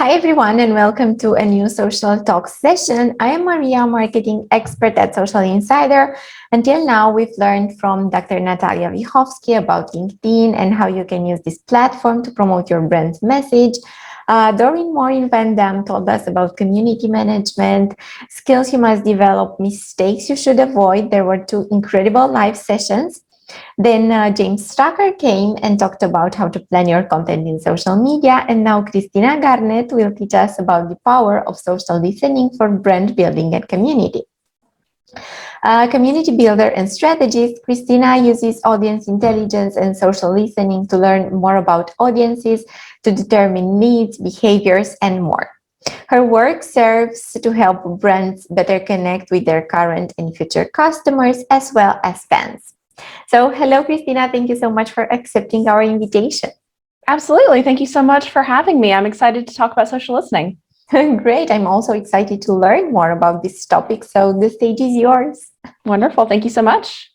Hi, everyone, and welcome to a new Social Talk session. I am Maria, marketing expert at Social Insider. Until now, we've learned from Dr. Natalia Vichovsky about LinkedIn and how you can use this platform to promote your brand's message. Doreen Maureen Van Dam told us about community management, skills you must develop, mistakes you should avoid. There were two incredible live sessions. Then James Strucker came and talked about how to plan your content in social media. And now Christina Garnett will teach us about the power of social listening for brand building and community. Community builder and strategist, Christina uses audience intelligence and social listening to learn more about audiences, to determine needs, behaviors, and more. Her work serves to help brands better connect with their current and future customers as well as fans. So, hello, Christina. Thank you so much for accepting our invitation. Absolutely. Thank you so much for having me. I'm excited to talk about social listening. Great. I'm also excited to learn more about this topic. So, the stage is yours. Wonderful. Thank you so much.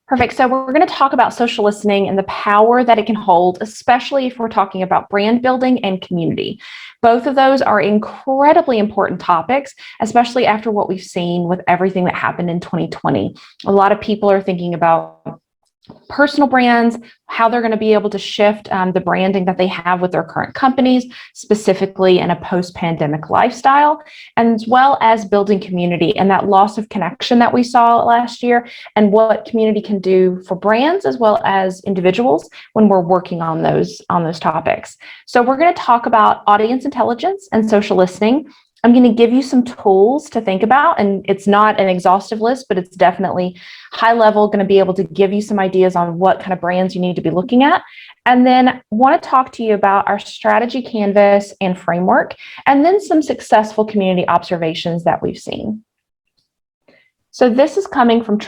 Perfect. So we're going to talk about social listening and the power that it can hold, especially if we're talking about brand building and community. Both of those are incredibly important topics, especially after what we've seen with everything that happened in 2020. A lot of people are thinking about personal brands, how they're going to be able to shift the branding that they have with their current companies, specifically in a post-pandemic lifestyle, and as well as building community and that loss of connection that we saw last year, and what community can do for brands as well as individuals when we're working on those topics. So we're going to talk about audience intelligence and social listening. I'm going to give you some tools to think about, and it's not an exhaustive list, but it's definitely high level, going to be able to give you some ideas on what kind of brands you need to be looking at. And then want to talk to you about our strategy canvas and framework, and then some successful community observations that we've seen. So this is coming from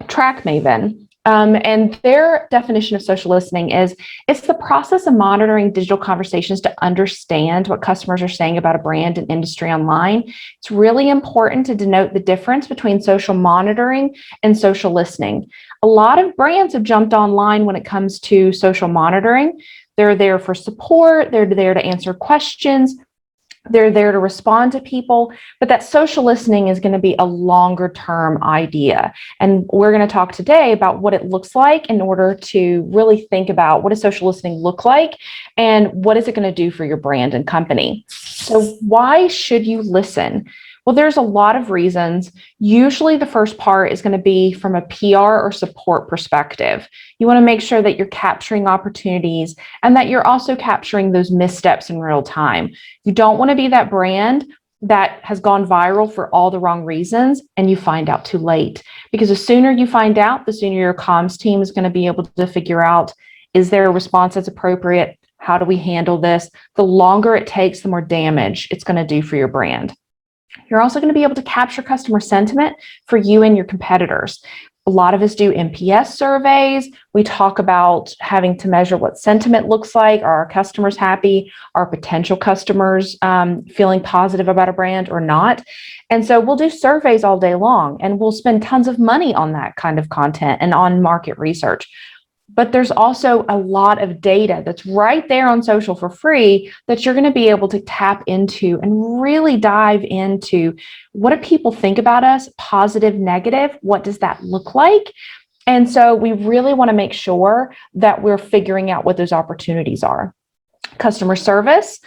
TrackMaven. And their definition of social listening is it's the process of monitoring digital conversations to understand what customers are saying about a brand and industry online. It's really important to denote the difference between social monitoring and social listening. A lot of brands have jumped online when it comes to social monitoring. They're there for support. They're there to answer questions. They're there to respond to people, but that social listening is going to be a longer term idea. And we're going to talk today about what it looks like in order to really think about what does social listening look like and what is it going to do for your brand and company. So why should you listen? Well, there's a lot of reasons. Usually the first part is going to be from a PR or support perspective. You want to make sure that you're capturing opportunities and that you're also capturing those missteps in real time. You don't want to be that brand that has gone viral for all the wrong reasons and you find out too late. Because the sooner you find out, the sooner your comms team is going to be able to figure out, is there a response that's appropriate? How do we handle this? The longer it takes, the more damage it's going to do for your brand. You're also going to be able to capture customer sentiment for you and your competitors. A lot of us do NPS surveys. We talk about having to measure what sentiment looks like. Are our customers happy? Are potential customers feeling positive about a brand or not? And so we'll do surveys all day long, and we'll spend tons of money on that kind of content and on market research. But there's also a lot of data that's right there on social for free that you're going to be able to tap into and really dive into what do people think about us, positive, negative, what does that look like? And so we really want to make sure that we're figuring out what those opportunities are. Customer service.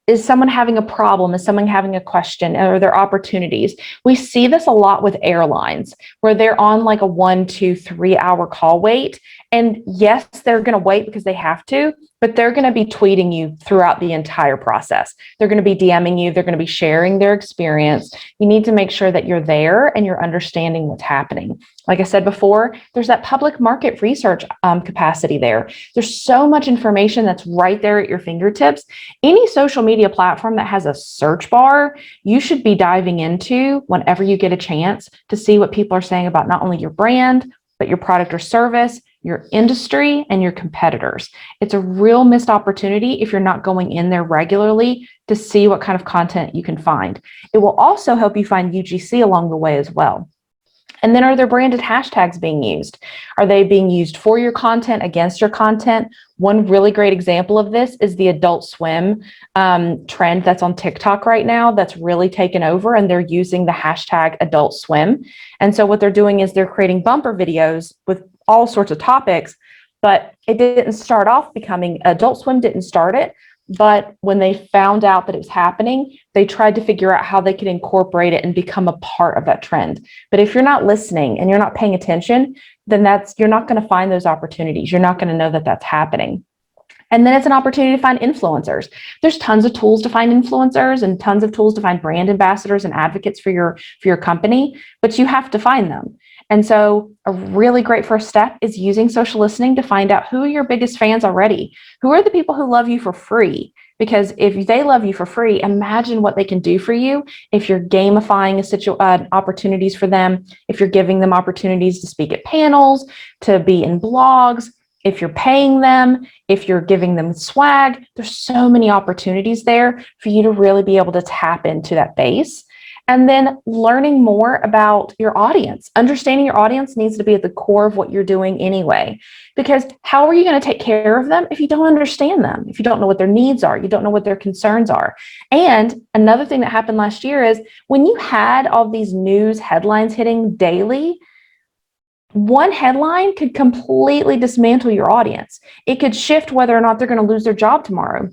Is someone having a problem? Is someone having a question? Are there opportunities? We see this a lot with airlines where they're on like a 1, 2, 3 hour call wait. And yes, they're going to wait because they have to, but they're going to be tweeting you throughout the entire process. They're going to be DMing you. They're going to be sharing their experience. You need to make sure that you're there and you're understanding what's happening. Like I said before, there's that public market research capacity there. There's so much information that's right there at your fingertips. Any social media platform that has a search bar, you should be diving into whenever you get a chance to see what people are saying about not only your brand, but your product or service, your industry, and your competitors. It's a real missed opportunity if you're not going in there regularly to see what kind of content you can find. It will also help you find UGC along the way as well. And then are there branded hashtags being used? Are they being used for your content, against your content? One really great example of this is the Adult Swim trend that's on TikTok right now that's really taken over, and they're using the hashtag Adult Swim. And so what they're doing is they're creating bumper videos with all sorts of topics, but it didn't start off becoming, Adult Swim didn't start it. But when they found out that it was happening, they tried to figure out how they could incorporate it and become a part of that trend. But if you're not listening and you're not paying attention, then you're not going to find those opportunities. You're not going to know that that's happening. And then it's an opportunity to find influencers. There's tons of tools to find influencers and tons of tools to find brand ambassadors and advocates for your company, but you have to find them. And so a really great first step is using social listening to find out who are your biggest fans already. Who are the people who love you for free? Because if they love you for free, imagine what they can do for you if you're gamifying opportunities for them, if you're giving them opportunities to speak at panels, to be in blogs, if you're paying them, if you're giving them swag. There's so many opportunities there for you to really be able to tap into that base. And then learning more about your audience. Understanding your audience needs to be at the core of what you're doing anyway, because how are you going to take care of them if you don't understand them, if you don't know what their needs are, you don't know what their concerns are? And another thing that happened last year is when you had all these news headlines hitting daily, one headline could completely dismantle your audience. It could shift whether or not they're going to lose their job tomorrow,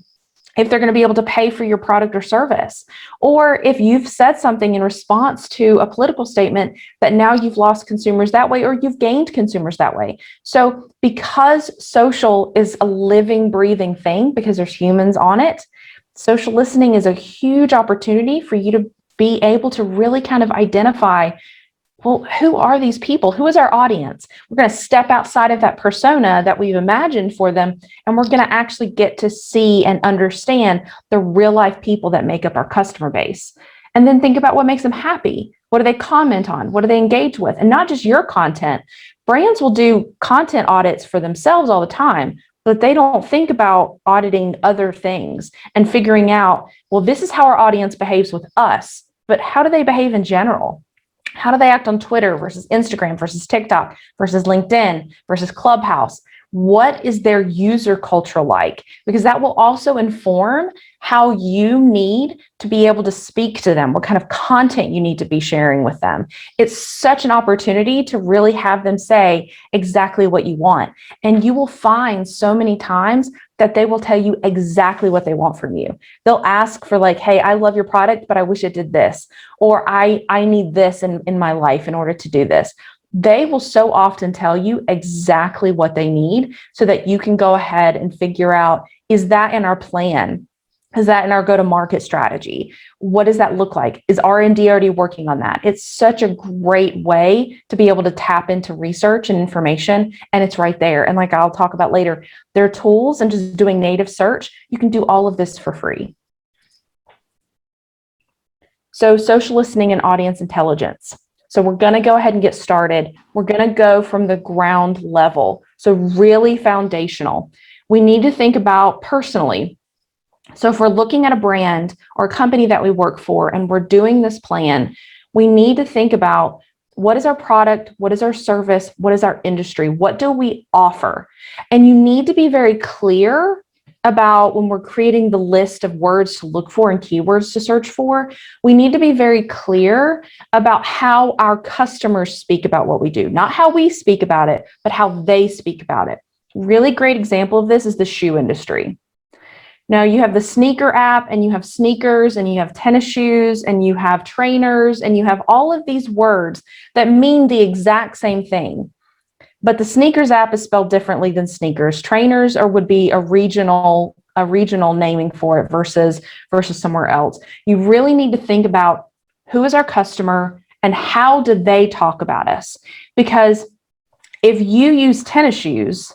if they're going to be able to pay for your product or service, or if you've said something in response to a political statement that now you've lost consumers that way, or you've gained consumers that way. So because social is a living, breathing thing, because there's humans on it, social listening is a huge opportunity for you to be able to really kind of identify, well, who are these people? Who is our audience? We're going to step outside of that persona that we've imagined for them, and we're going to actually get to see and understand the real life people that make up our customer base. And then think about what makes them happy. What do they comment on? What do they engage with? And not just your content. Brands will do content audits for themselves all the time, but they don't think about auditing other things and figuring out, well, this is how our audience behaves with us, but how do they behave in general? How do they act on Twitter versus Instagram versus TikTok versus LinkedIn versus Clubhouse? What is their user culture like? Because that will also inform how you need to be able to speak to them, what kind of content you need to be sharing with them. It's such an opportunity to really have them say exactly what you want. And you will find so many times that they will tell you exactly what they want from you. They'll ask for like, hey, I love your product, but I wish it did this. Or I need this in my life in order to do this. They will so often tell you exactly what they need so that you can go ahead and figure out, is that in our plan? Is that in our go-to-market strategy? What does that look like? Is R&D already working on that? It's such a great way to be able to tap into research and information, and it's right there. And like I'll talk about later, there are tools, and just doing native search, you can do all of this for free. So social listening and audience intelligence. So we're going to go ahead and get started. We're going to go from the ground level. So really foundational. We need to think about personally. So if we're looking at a brand or a company that we work for and we're doing this plan, we need to think about, what is our product? What is our service? What is our industry? What do we offer? And you need to be very clear about, when we're creating the list of words to look for and keywords to search for, we need to be very clear about how our customers speak about what we do, not how we speak about it, but how they speak about it. Really great example of this is the shoe industry. Now you have the sneaker app, and you have sneakers, and you have tennis shoes, and you have trainers, and you have all of these words that mean the exact same thing. But the sneakers app is spelled differently than sneakers. Trainers would be a regional naming for it versus somewhere else. You really need to think about, who is our customer and how do they talk about us? Because if you use tennis shoes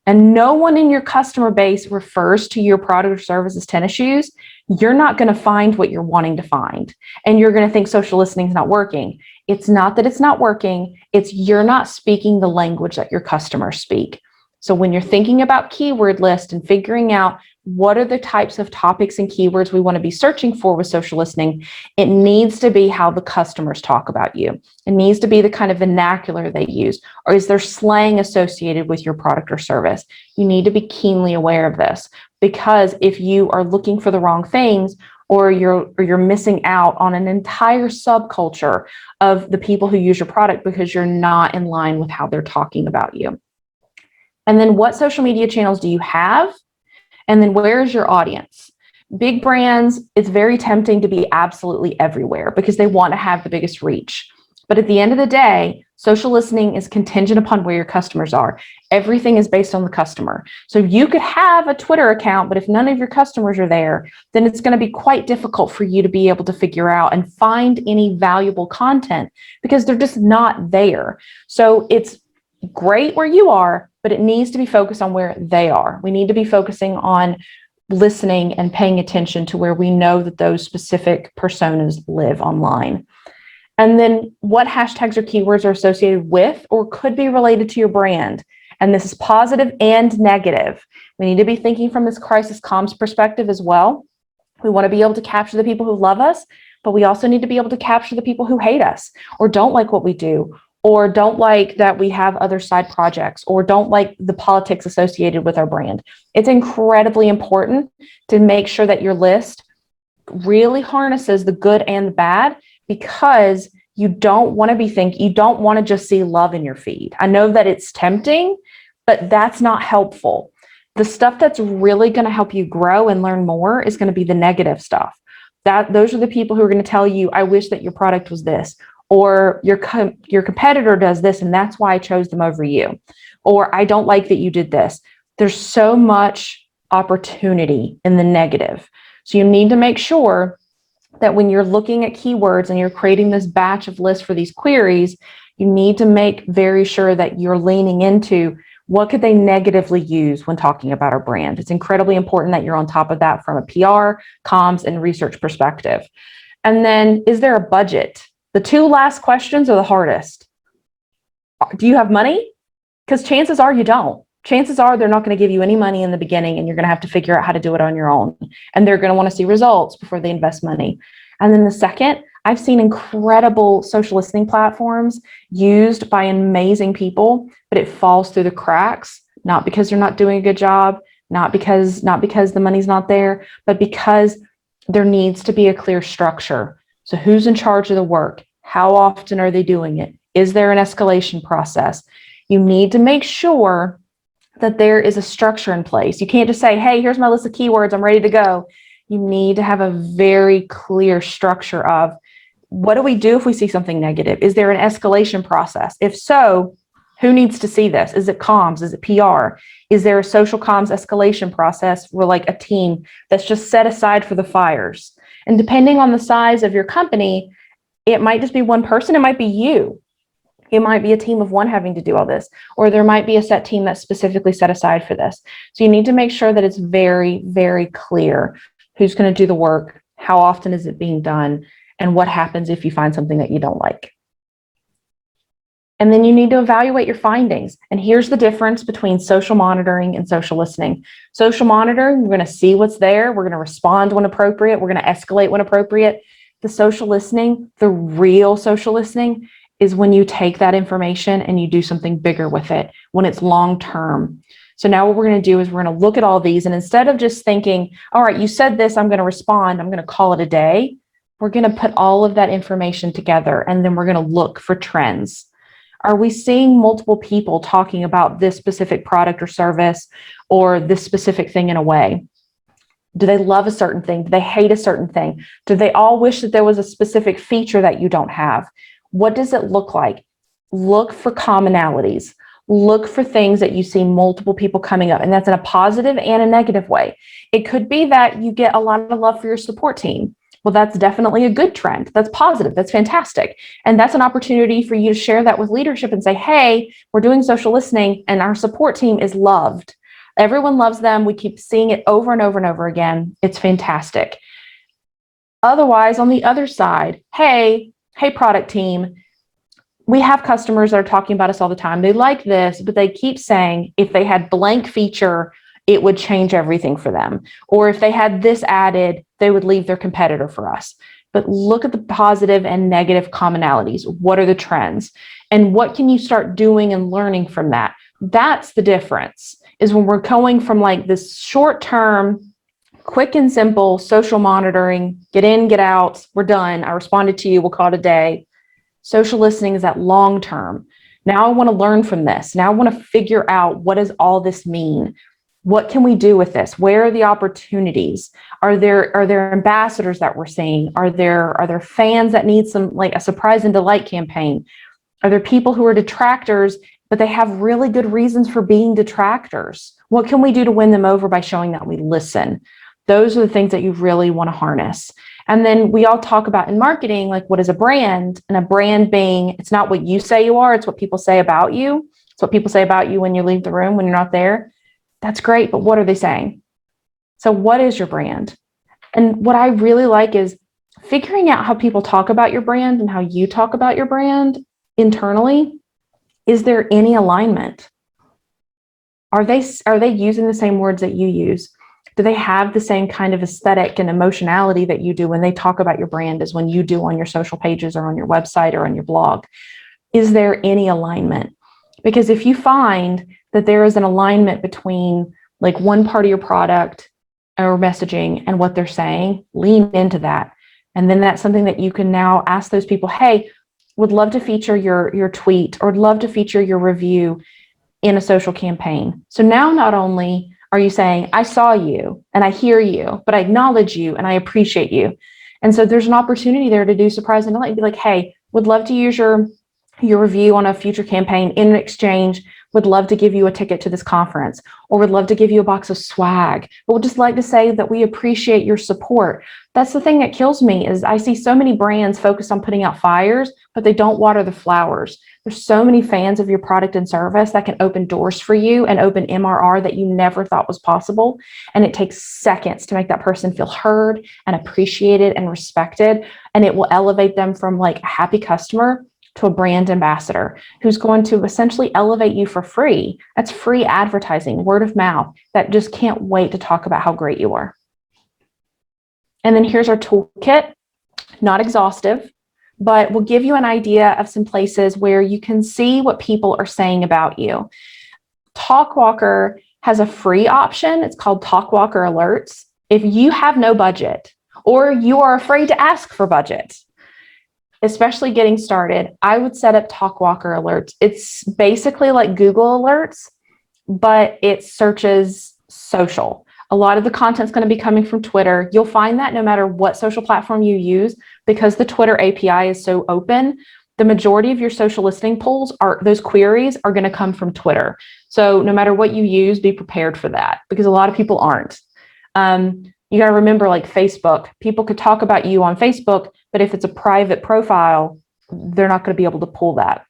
and no one in your customer base refers to your product or service as tennis shoes, you're not going to find what you're wanting to find. And you're going to think social listening is not working. It's not that it's not working. It's you're not speaking the language that your customers speak. So when you're thinking about keyword list and figuring out what are the types of topics and keywords we want to be searching for with social listening, it needs to be how the customers talk about you. It needs to be the kind of vernacular they use, or is there slang associated with your product or service? You need to be keenly aware of this, because if you are looking for the wrong things, or you're missing out on an entire subculture of the people who use your product because you're not in line with how they're talking about you. And then what social media channels do you have? And then where is your audience? Big brands, it's very tempting to be absolutely everywhere because they want to have the biggest reach. But at the end of the day, social listening is contingent upon where your customers are. Everything is based on the customer. So you could have a Twitter account, but if none of your customers are there, then it's going to be quite difficult for you to be able to figure out and find any valuable content because they're just not there. So it's great where you are, but it needs to be focused on where they are. We need to be focusing on listening and paying attention to where we know that those specific personas live online. And then what hashtags or keywords are associated with or could be related to your brand. And this is positive and negative. We need to be thinking from this crisis comms perspective as well. We want to be able to capture the people who love us, but we also need to be able to capture the people who hate us or don't like what we do, or don't like that we have other side projects, or don't like the politics associated with our brand. It's incredibly important to make sure that your list really harnesses the good and the bad, because you don't want to just see love in your feed. I know that it's tempting, but that's not helpful. The stuff that's really going to help you grow and learn more is going to be the negative stuff. Those are the people who are going to tell you, I wish that your product was this, or your competitor does this, and that's why I chose them over you, or I don't like that you did this. There's so much opportunity in the negative. So you need to make sure that when you're looking at keywords and you're creating this batch of lists for these queries, you need to make very sure that you're leaning into what could they negatively use when talking about our brand. It's incredibly important that you're on top of that from a PR, comms, and research perspective. And then, is there a budget? The two last questions are the hardest. Do you have money? Because chances are you don't. Chances are they're not going to give you any money in the beginning, and you're going to have to figure out how to do it on your own. And they're going to want to see results before they invest money. And then the second, I've seen incredible social listening platforms used by amazing people, but it falls through the cracks, not because they're not doing a good job, not because the money's not there, but because there needs to be a clear structure. So who's in charge of the work? How often are they doing it? Is there an escalation process? You need to make sure that there is a structure in place. You can't just say, hey, here's my list of keywords, I'm ready to go. You need to have a very clear structure of, what do we do if we see something negative? Is there an escalation process? If so, who needs to see this? Is it comms? Is it PR? Is there a social comms escalation process where, like, a team that's just set aside for the fires? And depending on the size of your company, it might just be one person. It might be you. It might be a team of one having to do all this, or there might be a set team that's specifically set aside for this. So you need to make sure that it's very, very clear who's going to do the work, how often is it being done, and what happens if you find something that you don't like. And then you need to evaluate your findings. And here's the difference between social monitoring and social listening. Social monitoring, we're going to see what's there. We're going to respond when appropriate. We're going to escalate when appropriate. The social listening, the real social listening, is when you take that information and you do something bigger with it, when it's long-term. So now what we're going to do is we're going to look at all these, and instead of just thinking, all right, you said this, I'm going to respond, I'm going to call it a day, we're going to put all of that information together, and then we're going to look for trends. Are we seeing multiple people talking about this specific product or service or this specific thing in a way? Do they love a certain thing? Do they hate a certain thing? Do they all wish that there was a specific feature that you don't have? What does it look like? Look for commonalities. Look for things that you see multiple people coming up, and that's in a positive and a negative way. It could be that you get a lot of love for your support team. Well, that's definitely a good trend. That's positive. That's fantastic. And that's an opportunity for you to share that with leadership and say, hey, we're doing social listening and our support team is loved. Everyone loves them. We keep seeing it over and over and over again. It's fantastic. Otherwise, on the other side, hey, product team, we have customers that are talking about us all the time. They like this, but they keep saying if they had blank feature, it would change everything for them. Or if they had this added, they would leave their competitor for us. But look at the positive and negative commonalities. What are the trends? And what can you start doing and learning from that? That's the difference, is when we're going from like this short term, quick and simple social monitoring, get in, get out, we're done. I responded to you, we'll call it a day. Social listening is that long term. Now I want to learn from this. Now I want to figure out, what does all this mean? What can we do with this? Where are the opportunities? Are there ambassadors that we're seeing? Are there fans that need some, like a surprise and delight campaign? Are there people who are detractors, but they have really good reasons for being detractors? What can we do to win them over by showing that we listen? Those are the things that you really want to harness. And then we all talk about in marketing, like, what is a brand? And a brand being, it's not what you say you are, it's what people say about you. It's what people say about you when you leave the room, when you're not there. That's great, but what are they saying? So what is your brand? And what I really like is figuring out how people talk about your brand and how you talk about your brand internally. Is there any alignment? Are they using the same words that you use? Do they have the same kind of aesthetic and emotionality that you do when they talk about your brand as when you do on your social pages or on your website or on your blog? Is there any alignment? Because if you find that there is an alignment between like one part of your product or messaging and what they're saying, lean into that. And then that's something that you can now ask those people, hey, would love to feature your tweet, or would love to feature your review in a social campaign. So now not only are you saying, I saw you and I hear you, but I acknowledge you and I appreciate you. And so there's an opportunity there to do surprise and delight. Be like, hey, would love to use your review on a future campaign. In exchange, would love to give you a ticket to this conference, or would love to give you a box of swag, but would just like to say that we appreciate your support. That's the thing that kills me, is I see so many brands focused on putting out fires, but they don't water the flowers. There's so many fans of your product and service that can open doors for you and open MRR that you never thought was possible. And it takes seconds to make that person feel heard and appreciated and respected. And it will elevate them from like a happy customer to a brand ambassador who's going to essentially elevate you for free. That's free advertising, word of mouth, that just can't wait to talk about how great you are. And then here's our toolkit, not exhaustive, but we'll give you an idea of some places where you can see what people are saying about you. Talkwalker has a free option. It's called Talkwalker Alerts. If you have no budget, or you are afraid to ask for budget, especially getting started, I would set up Talkwalker Alerts. It's basically like Google Alerts, but it searches social. A lot of the content's going to be coming from Twitter. You'll find that no matter what social platform you use, because the Twitter API is so open, the majority of your social listening polls those queries are going to come from Twitter. So no matter what you use, be prepared for that, because a lot of people aren't. You got to remember, like Facebook, people could talk about you on Facebook, but if it's a private profile, they're not going to be able to pull that.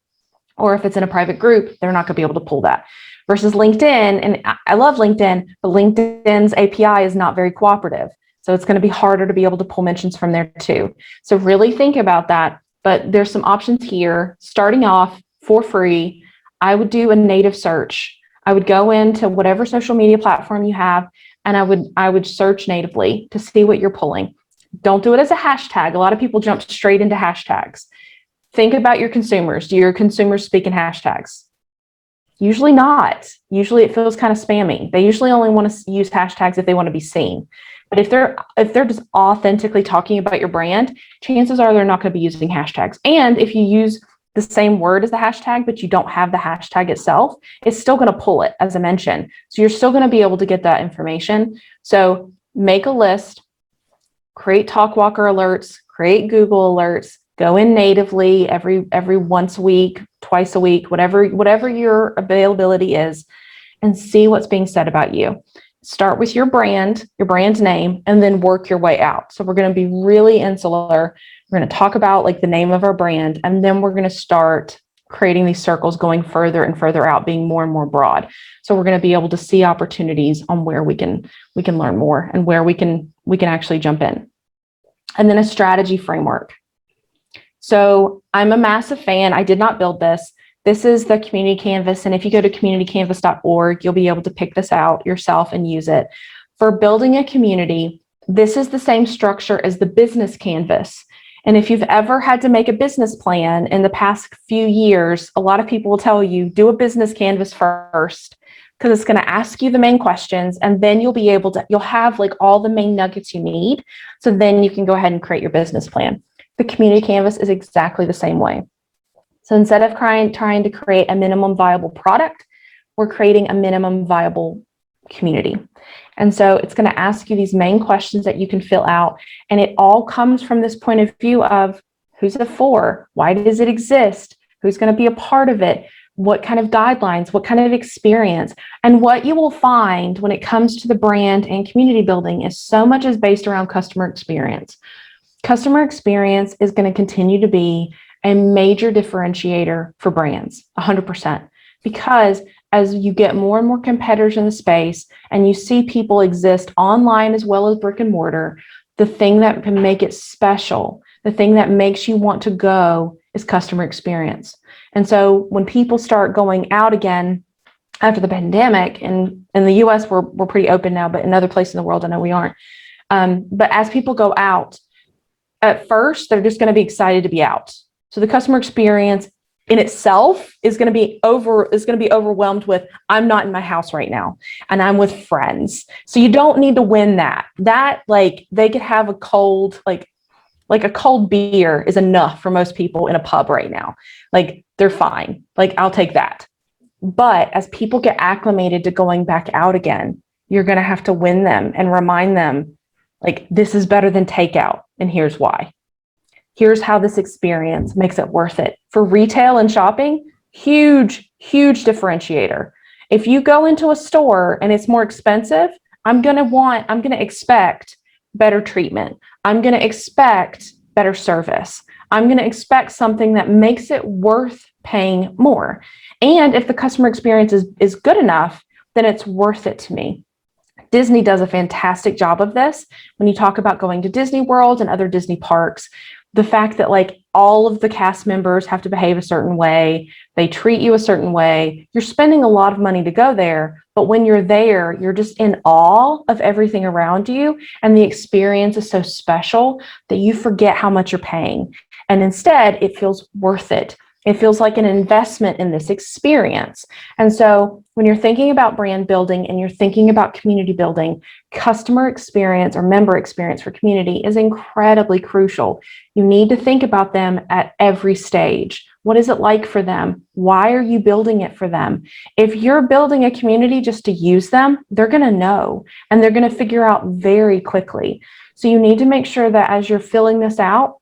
Or if it's in a private group, they're not going to be able to pull that. Versus LinkedIn, and I love LinkedIn, but LinkedIn's API is not very cooperative. So it's going to be harder to be able to pull mentions from there too. So really think about that. But there's some options here. Starting off for free, I would do a native search. I would go into whatever social media platform you have, and I would search natively to see what you're pulling. Don't do it as a hashtag. A lot of people jump straight into hashtags. Think about your consumers. Do your consumers speak in hashtags? Usually not. Usually it feels kind of spammy. They usually only want to use hashtags if they want to be seen. But if they're just authentically talking about your brand, chances are they're not going to be using hashtags. And if you use the same word as the hashtag, but you don't have the hashtag itself, it's still going to pull it, as I mentioned. So you're still going to be able to get that information. So make a list, create Talkwalker alerts, create Google alerts, go in natively every once a week, twice a week, whatever your availability is, and see what's being said about you. Start with your brand name, and then work your way out. So we're going to be really insular. We're going to talk about like the name of our brand, and then we're going to start creating these circles going further and further out, being more and more broad. So we're going to be able to see opportunities on where we can learn more and where we can actually jump in. And then a strategy framework. So I'm a massive fan. I did not build this. This is the community canvas. And if you go to communitycanvas.org, you'll be able to pick this out yourself and use it. For building a community, this is the same structure as the business canvas. And if you've ever had to make a business plan in the past few years, a lot of people will tell you, do a business canvas first, because it's going to ask you the main questions, and then you'll have like all the main nuggets you need. So then you can go ahead and create your business plan. The community canvas is exactly the same way. So instead of trying to create a minimum viable product, we're creating a minimum viable community. And so it's going to ask you these main questions that you can fill out. And it all comes from this point of view of who's it for? Why does it exist? Who's going to be a part of it? What kind of guidelines? What kind of experience? And what you will find when it comes to the brand and community building is so much is based around customer experience. Customer experience is going to continue to be a major differentiator for brands, 100%, because as you get more and more competitors in the space and you see people exist online as well as brick and mortar, the thing that can make it special, the thing that makes you want to go is customer experience. And so when people start going out again after the pandemic, and in the US, we're pretty open now, but in other places in the world, I know we aren't. But as people go out, at first, they're just going to be excited to be out. So the customer experience in itself is going to be overwhelmed with, I'm not in my house right now and I'm with friends. So you don't need to win that. That, like, they could have a cold, like a cold beer is enough for most people in a pub right now. Like, they're fine. Like, I'll take that. But as people get acclimated to going back out again, you're going to have to win them and remind them, like, this is better than takeout. And here's why. Here's how this experience makes it worth it. For retail and shopping, huge, huge differentiator. If you go into a store and it's more expensive, I'm going to expect better treatment. I'm going to expect better service. I'm going to expect something that makes it worth paying more. And if the customer experience is good enough, then it's worth it to me. Disney does a fantastic job of this. When you talk about going to Disney World and other Disney parks, the fact that, like, all of the cast members have to behave a certain way, they treat you a certain way, you're spending a lot of money to go there. But when you're there, you're just in awe of everything around you. And the experience is so special that you forget how much you're paying. And instead, it feels worth it. It feels like an investment in this experience. And so when you're thinking about brand building and you're thinking about community building, customer experience or member experience for community is incredibly crucial. You need to think about them at every stage. What is it like for them? Why are you building it for them? If you're building a community just to use them, they're going to know, and they're going to figure out very quickly. So you need to make sure that as you're filling this out,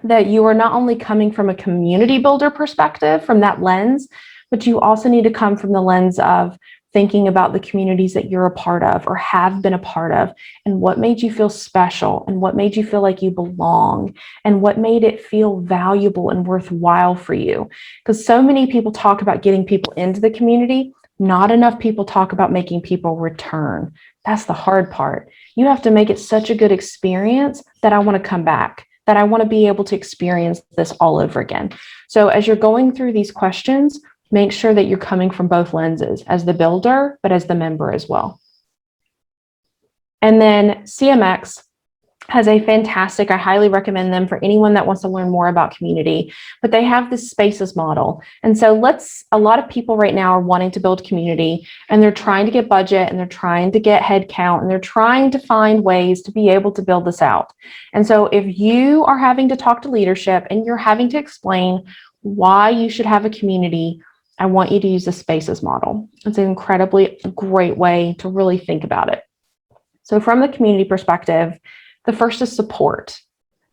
that you are not only coming from a community builder perspective, from that lens, but you also need to come from the lens of thinking about the communities that you're a part of or have been a part of, and what made you feel special, and what made you feel like you belong, and what made it feel valuable and worthwhile for you. Because so many people talk about getting people into the community, not enough people talk about making people return. That's the hard part. You have to make it such a good experience that I want to come back, that I want to be able to experience this all over again. So as you're going through these questions, make sure that you're coming from both lenses, as the builder, but as the member as well. And then CMX has a fantastic, I highly recommend them for anyone that wants to learn more about community, but they have this spaces model. And so a lot of people right now are wanting to build community, and they're trying to get budget, and they're trying to get head count, and they're trying to find ways to be able to build this out. And so if you are having to talk to leadership and you're having to explain why you should have a community, I want you to use the spaces model. It's an incredibly great way to really think about it. So from the community perspective, the first is support.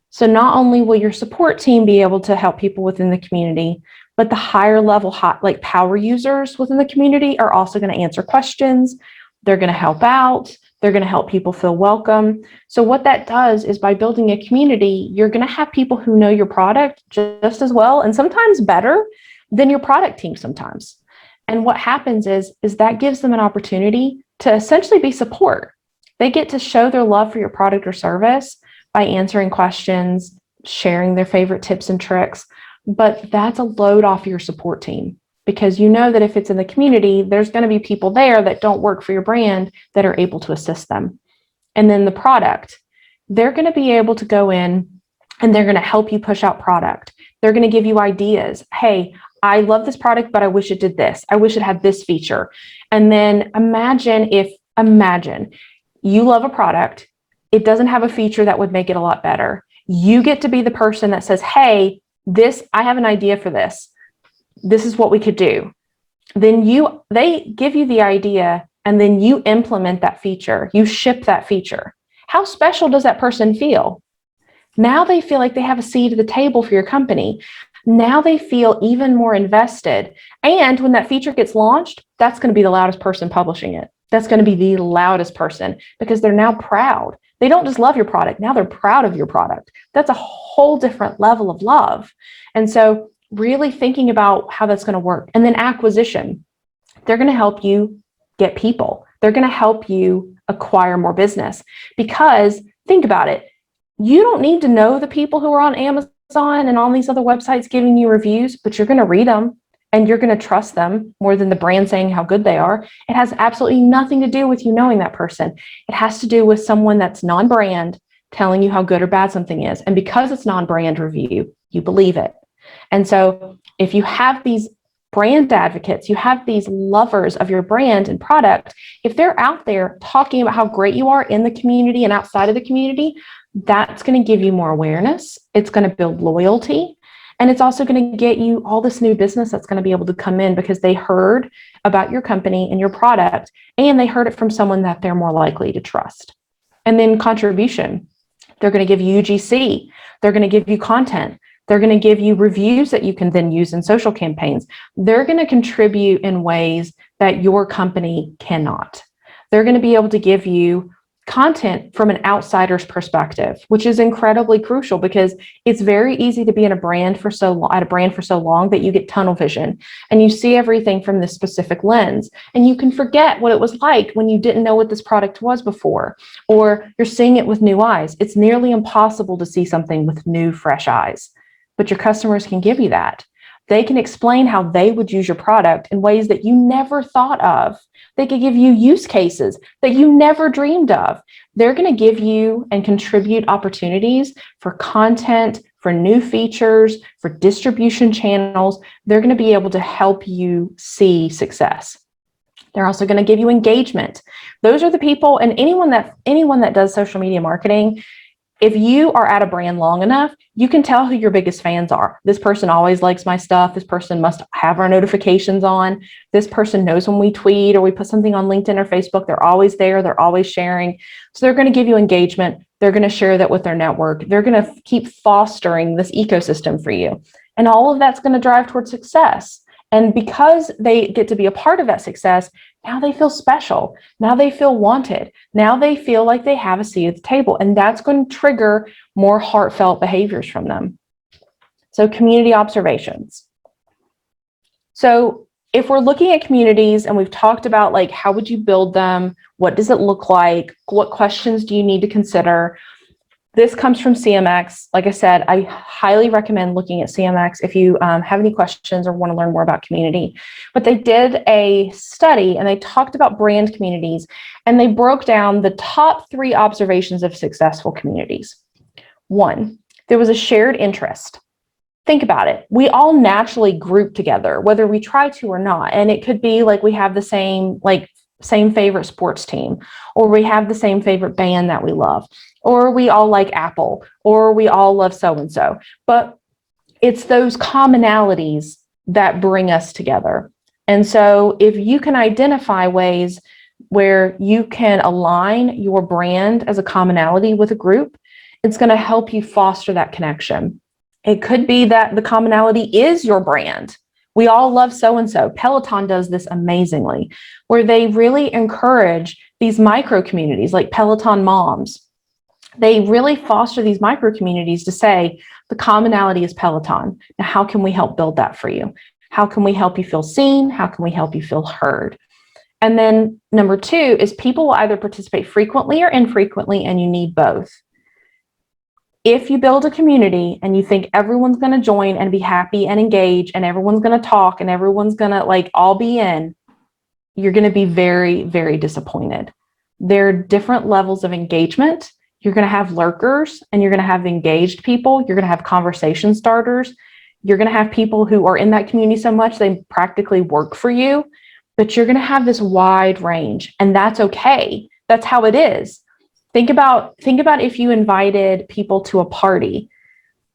So not only will your support team be able to help people within the community, but the higher level like power users within the community are also going to answer questions. They're going to help out. They're going to help people feel welcome. So what that does is, by building a community, you're going to have people who know your product just as well, and sometimes better than your product team sometimes. And what happens is that gives them an opportunity to essentially be support. They get to show their love for your product or service by answering questions, sharing their favorite tips and tricks, but that's a load off your support team, because you know that if it's in the community, there's going to be people there that don't work for your brand that are able to assist them. And then the product, they're going to be able to go in and they're going to help you push out product. They're going to give you ideas. Hey, I love this product, but I wish it did this. I wish it had this feature. And then imagine you love a product, it doesn't have a feature that would make it a lot better. You get to be the person that says, hey, I have an idea for this. This is what we could do. Then they give you the idea, and then you implement that feature. You ship that feature. How special does that person feel? Now they feel like they have a seat at the table for your company. Now they feel even more invested. And when that feature gets launched, that's going to be the loudest person publishing it. That's going to be the loudest person, because they're now proud. They don't just love your product. Now they're proud of your product. That's a whole different level of love. And so really thinking about how that's going to work. And then acquisition. They're going to help you get people. They're going to help you acquire more business, because think about it. You don't need to know the people who are on Amazon and on these other websites giving you reviews, but you're going to read them and you're going to trust them more than the brand saying how good they are. It has absolutely nothing to do with you knowing that person. It has to do with someone that's non-brand telling you how good or bad something is. And because it's non-brand review, you believe it. And so if you have these brand advocates, you have these lovers of your brand and product, if they're out there talking about how great you are in the community and outside of the community, that's going to give you more awareness. It's going to build loyalty. And it's also going to get you all this new business that's going to be able to come in because they heard about your company and your product, and they heard it from someone that they're more likely to trust. And then contribution. They're going to give you UGC. They're going to give you content. They're going to give you reviews that you can then use in social campaigns. They're going to contribute in ways that your company cannot. They're going to be able to give you content from an outsider's perspective, which is incredibly crucial, because it's very easy to be in a brand for so long that you get tunnel vision and you see everything from this specific lens, and you can forget what it was like when you didn't know what this product was before, or you're seeing it with new eyes. It's nearly impossible to see something with new, fresh eyes, but your customers can give you that. They can explain how they would use your product in ways that you never thought of. They could give you use cases that you never dreamed of. They're going to give you and contribute opportunities for content, for new features, for distribution channels. They're going to be able to help you see success. They're also going to give you engagement. Those are the people, and anyone that does social media marketing, if you are at a brand long enough, you can tell who your biggest fans are. This person always likes my stuff. This person must have our notifications on. This person knows when we tweet or we put something on LinkedIn or Facebook. They're always there. They're always sharing. So they're going to give you engagement. They're going to share that with their network. They're going to keep fostering this ecosystem for you. And all of that's going to drive towards success. And because they get to be a part of that success, now they feel special. Now they feel wanted. Now they feel like they have a seat at the table. And that's going to trigger more heartfelt behaviors from them. So community observations. So if we're looking at communities and we've talked about like, how would you build them? What does it look like? What questions do you need to consider? This comes from CMX. Like I said, I highly recommend looking at CMX if you have any questions or want to learn more about community. But they did a study and they talked about brand communities, and they broke down the top 3 observations of successful communities. 1, there was a shared interest. Think about it. We all naturally group together, whether we try to or not. And it could be like we have the same favorite sports team, or we have the same favorite band that we love, or we all like Apple, or we all love so-and-so. But it's those commonalities that bring us together. And so if you can identify ways where you can align your brand as a commonality with a group, it's going to help you foster that connection. It could be that the commonality is your brand. We all love so-and-so. Peloton does this amazingly, where they really encourage these micro communities like Peloton moms. They really foster these micro communities to say, the commonality is Peloton. Now, how can we help build that for you? How can we help you feel seen? How can we help you feel heard? And then number 2 is people will either participate frequently or infrequently, and you need both. If you build a community and you think everyone's going to join and be happy and engage and everyone's going to talk and everyone's going to like all be in, you're going to be very, very disappointed. There are different levels of engagement. You're going to have lurkers and you're going to have engaged people. You're going to have conversation starters. You're going to have people who are in that community so much they practically work for you, but you're going to have this wide range, and that's okay. That's how it is. Think about if you invited people to a party.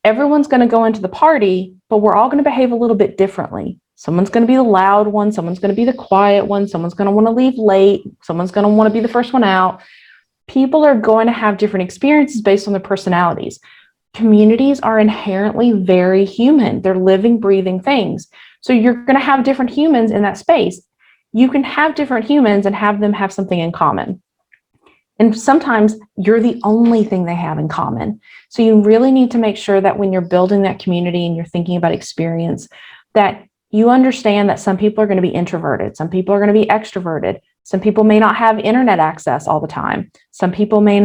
Everyone's going to go into the party, but we're all going to behave a little bit differently. Someone's going to be the loud one. Someone's going to be the quiet one. Someone's going to want to leave late. Someone's going to want to be the first one out. People are going to have different experiences based on their personalities. Communities are inherently very human. They're living, breathing things. So you're going to have different humans in that space. You can have different humans and have them have something in common. And sometimes you're the only thing they have in common. So you really need to make sure that when you're building that community and you're thinking about experience, that you understand that some people are going to be introverted. Some people are going to be extroverted. Some people may not have internet access all the time. Some people may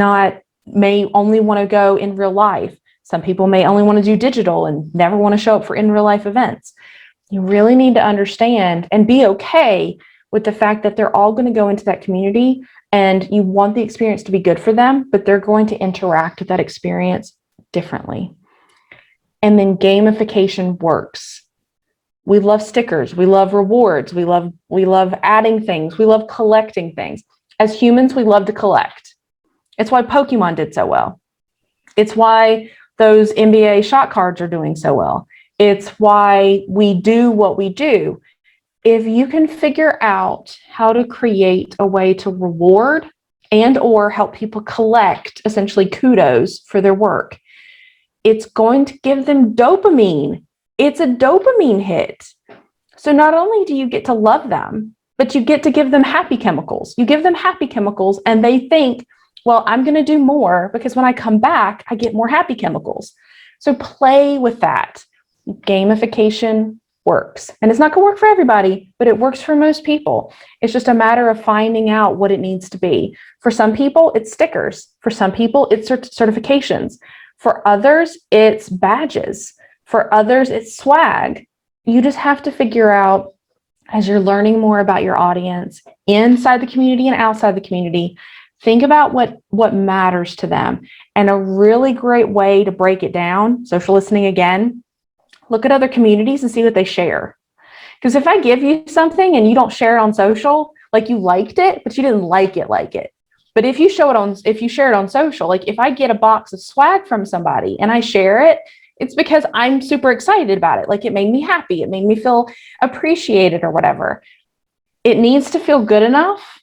only want to go in real life. Some people may only want to do digital and never want to show up for in real life events. You really need to understand and be okay with the fact that they're all going to go into that community and you want the experience to be good for them, but they're going to interact with that experience differently. And then gamification works. We love stickers. We love rewards. We love adding things. We love collecting things. As humans, we love to collect. It's why Pokemon did so well. It's why those NBA shot cards are doing so well. It's why we do what we do. If you can figure out how to create a way to reward and or help people collect essentially kudos for their work, it's going to give them dopamine. It's a dopamine hit. So not only do you get to love them, but you get to give them happy chemicals. You give them happy chemicals and they think, well, I'm going to do more because when I come back, I get more happy chemicals. So play with that. Gamification works. And it's not going to work for everybody, but it works for most people. It's just a matter of finding out what it needs to be. For some people, it's stickers. For some people, it's certifications. For others, it's badges. For others, it's swag. You just have to figure out, as you're learning more about your audience inside the community and outside the community, think about what matters to them. And a really great way to break it down, social listening again, look at other communities and see what they share. Because if I give you something and you don't share it on social, like you liked it, but you didn't like it. But if you share it on social, like if I get a box of swag from somebody and I share it, it's because I'm super excited about it. Like it made me happy. It made me feel appreciated or whatever. It needs to feel good enough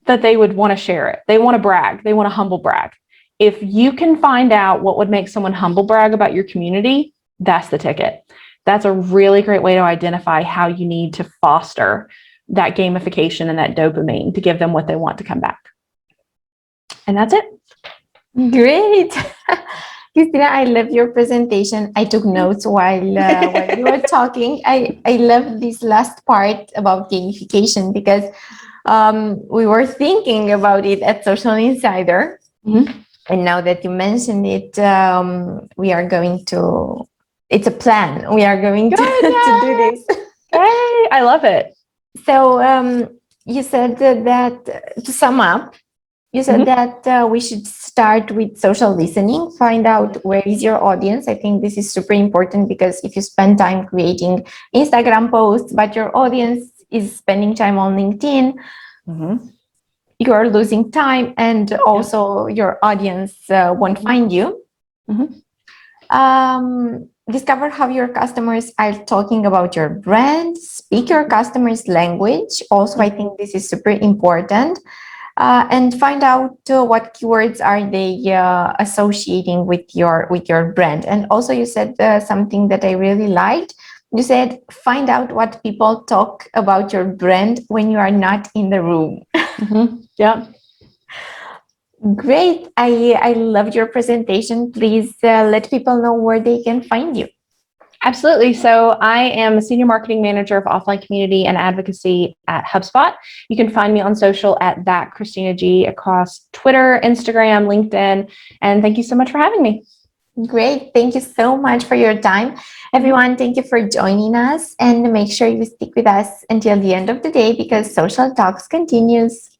that they would want to share it. They want to brag. They want to humble brag. If you can find out what would make someone humble brag about your community, that's the ticket. That's a really great way to identify how you need to foster that gamification and that dopamine to give them what they want to come back. And that's it. Great. Christina, I love your presentation. I took notes while you were talking. I love this last part about gamification because we were thinking about it at Social Insider. Mm-hmm. And now that you mentioned it, we are going to, it's a plan. We are going to do this. Hey, I love it. So you said that to sum up, you said that we should start with social listening, find out where is your audience. I think this is super important because if you spend time creating Instagram posts, but your audience is spending time on LinkedIn, you are losing time and also your audience won't find you. Discover how your customers are talking about your brand, speak your customers' language. Also, I think this is super important. And find out what keywords are they associating with your brand. And also you said something that I really liked. You said, find out what people talk about your brand when you are not in the room. Yeah. Great. I loved your presentation. Please let people know where they can find you. Absolutely. So I am a senior marketing manager of offline community and advocacy at HubSpot. You can find me on social at that Christina G across Twitter, Instagram, LinkedIn. And thank you so much for having me. Great. Thank you so much for your time. Everyone, thank you for joining us and make sure you stick with us until the end of the day because Social Talks continues.